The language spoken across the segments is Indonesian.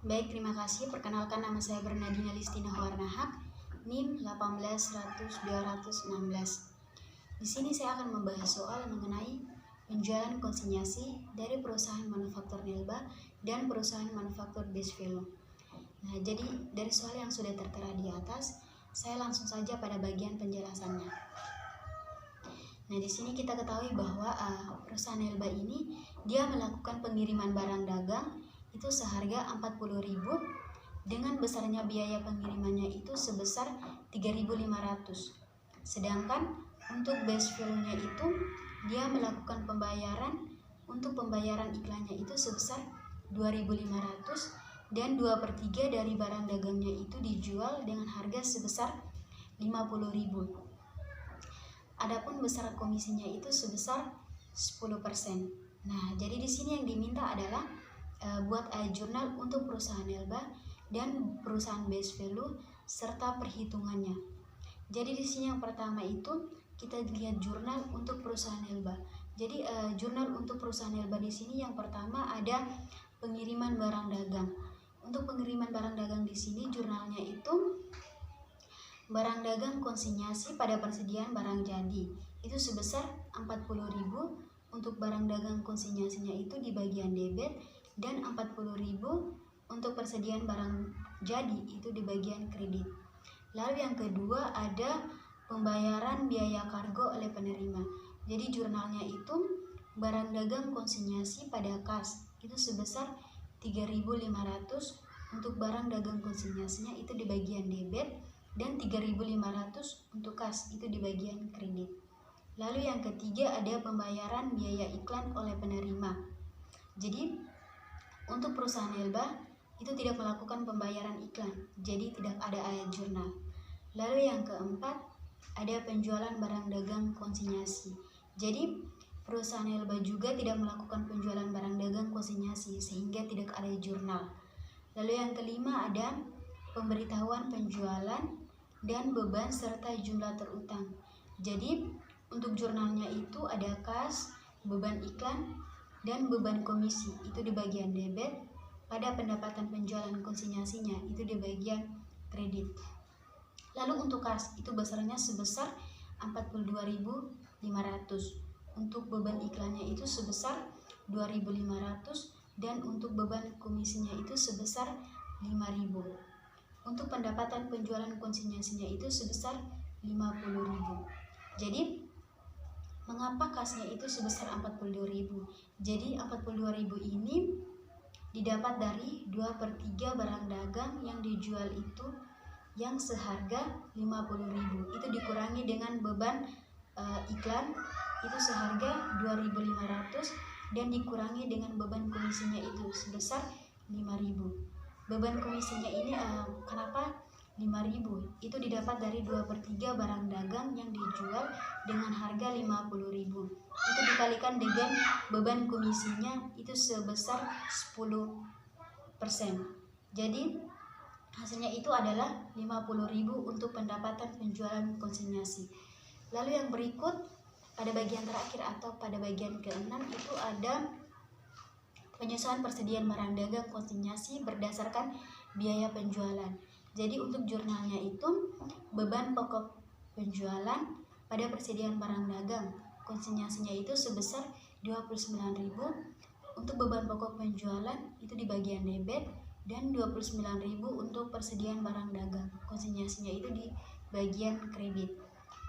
Baik, terima kasih. Perkenalkan, nama saya Bernadina Listina Hoarnahak, NIM 1810216. Di sini saya akan membahas soal mengenai penjualan konsinyasi dari perusahaan manufaktur Nelba dan perusahaan manufaktur Base Value. Nah, jadi dari soal yang sudah tertera di atas, saya langsung saja pada bagian penjelasannya. Nah, di sini kita ketahui bahwa perusahaan Nelba ini dia melakukan pengiriman barang dagang itu seharga 40.000 dengan besarnya biaya pengirimannya itu sebesar 3.500. Sedangkan untuk base value-nya itu dia melakukan pembayaran untuk pembayaran iklannya itu sebesar 2.500 dan 2/3 dari barang dagangnya itu dijual dengan harga sebesar 50.000. Adapun besar komisinya itu sebesar 10%. Nah, jadi di sini yang diminta adalah buat jurnal untuk perusahaan Nelba dan perusahaan Base Value serta perhitungannya. Jadi di sini yang pertama itu kita lihat jurnal untuk perusahaan Nelba. Jadi jurnal untuk perusahaan Nelba di sini yang pertama ada pengiriman barang dagang. Untuk pengiriman barang dagang di sini jurnalnya itu barang dagang konsinyasi pada persediaan barang jadi itu sebesar 40.000. Untuk barang dagang konsinyasinya itu di bagian debit dan 40.000 untuk persediaan barang jadi itu di bagian kredit. Lalu yang kedua ada pembayaran biaya kargo oleh penerima. Jadi jurnalnya itu barang dagang konsinyasi pada kas itu sebesar 3.500 untuk barang dagang konsinyasinya itu di bagian debit dan 3.500 untuk kas itu di bagian kredit. Lalu yang ketiga ada pembayaran biaya iklan oleh penerima. Jadi untuk perusahaan Nelba itu tidak melakukan pembayaran iklan, jadi tidak ada ayat jurnal. Lalu yang keempat ada penjualan barang dagang konsinyasi. Jadi perusahaan Nelba juga tidak melakukan penjualan barang dagang konsinyasi sehingga tidak ada jurnal. Lalu yang kelima ada pemberitahuan penjualan dan beban serta jumlah terutang. Jadi untuk jurnalnya itu ada kas, beban iklan, dan beban komisi itu di bagian debit, pada pendapatan penjualan konsinyasinya itu di bagian kredit. Lalu untuk kas itu besarnya sebesar 42.500. Untuk beban iklannya itu sebesar 2.500 dan untuk beban komisinya itu sebesar 5.000. Untuk pendapatan penjualan konsinyasinya itu sebesar 50.000. Jadi mengapa kasnya itu sebesar 42.000? Jadi 42.000 ini didapat dari 2/3 barang dagang yang dijual itu yang seharga 50.000. Itu dikurangi dengan beban iklan itu seharga 2.500 dan dikurangi dengan beban komisinya itu sebesar 5.000. Beban komisinya ini kenapa 5.000? Itu didapat dari 2/3 barang dagang yang dijual dengan harga 50.000. Itu dikalikan dengan beban komisinya itu sebesar 10%. Jadi hasilnya itu adalah 50.000 untuk pendapatan penjualan konsinyasi. Lalu yang berikut pada bagian terakhir atau pada bagian ke-6 itu ada penyesuaian persediaan barang dagang konsinyasi berdasarkan biaya penjualan. Jadi untuk jurnalnya itu beban pokok penjualan pada persediaan barang dagang konsinyasinya itu sebesar 29.000. Untuk beban pokok penjualan itu di bagian debit dan 29.000 untuk persediaan barang dagang konsinyasinya itu di bagian kredit.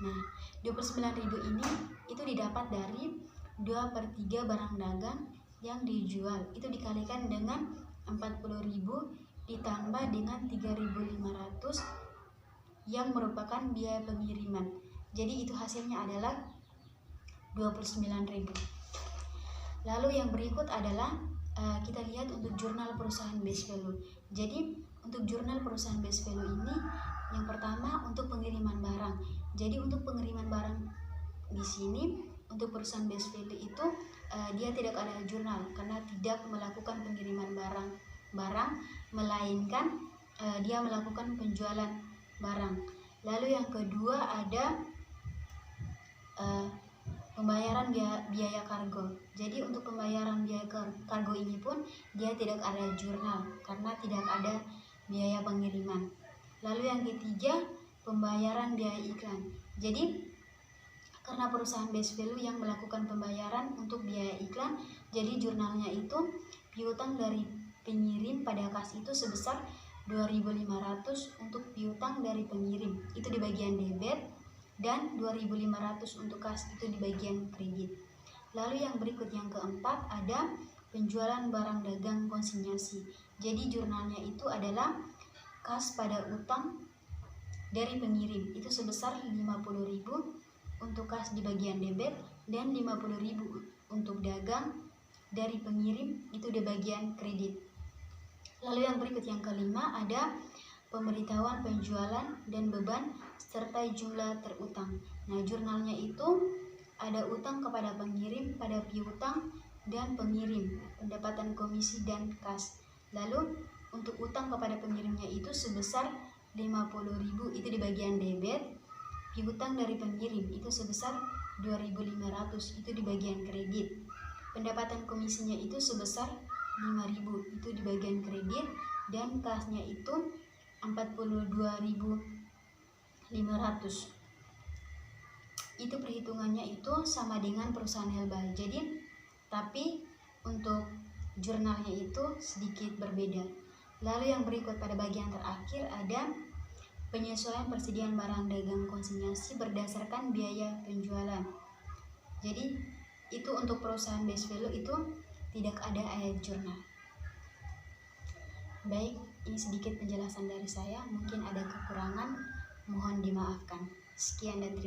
Nah, 29.000 ini itu didapat dari 2/3 barang dagang yang dijual itu dikalikan dengan 40.000 ditambah dengan 3.500 yang merupakan biaya pengiriman. Jadi itu hasilnya adalah 29.000. Lalu yang berikut adalah kita lihat untuk jurnal perusahaan Base Value. Jadi untuk jurnal perusahaan Base Value ini yang pertama untuk pengiriman barang. Jadi untuk pengiriman barang di sini untuk perusahaan Base Value itu dia tidak ada jurnal karena tidak melakukan pengiriman barang, melainkan dia melakukan penjualan barang. Lalu yang kedua ada pembayaran biaya kargo. Jadi untuk pembayaran biaya kargo ini pun dia tidak ada jurnal karena tidak ada biaya pengiriman. Lalu yang ketiga, pembayaran biaya iklan. Jadi karena perusahaan base value yang melakukan pembayaran untuk biaya iklan, jadi jurnalnya itu piutang dari pengirim pada kas itu sebesar 2.500 untuk piutang dari pengirim itu di bagian debit, dan 2.500 untuk kas itu di bagian kredit. Lalu yang berikut yang keempat ada penjualan barang dagang konsinyasi. Jadi jurnalnya itu adalah kas pada utang dari pengirim itu sebesar 50.000 untuk kas di bagian debit, dan 50.000 untuk dagang dari pengirim itu di bagian kredit. Lalu yang berikut yang kelima ada pemberitahuan penjualan dan beban serta jumlah terutang. Nah, jurnalnya itu ada utang kepada pengirim pada piutang dan pengirim, pendapatan komisi dan kas. Lalu untuk utang kepada pengirimnya itu sebesar 50.000 itu di bagian debit, piutang dari pengirim itu sebesar 2.500 itu di bagian kredit. Pendapatan komisinya itu sebesar 5.000 itu di bagian kredit, dan kasnya itu 42.500. Itu perhitungannya itu sama dengan perusahaan Helba. Jadi tapi untuk jurnalnya itu sedikit berbeda. Lalu yang berikut pada bagian terakhir ada penyesuaian persediaan barang dagang konsinyasi berdasarkan biaya penjualan. Jadi itu untuk perusahaan base value itu tidak ada ayat jurnal. Baik, ini sedikit penjelasan dari saya. Mungkin ada kekurangan, mohon dimaafkan. Sekian dan terima kasih.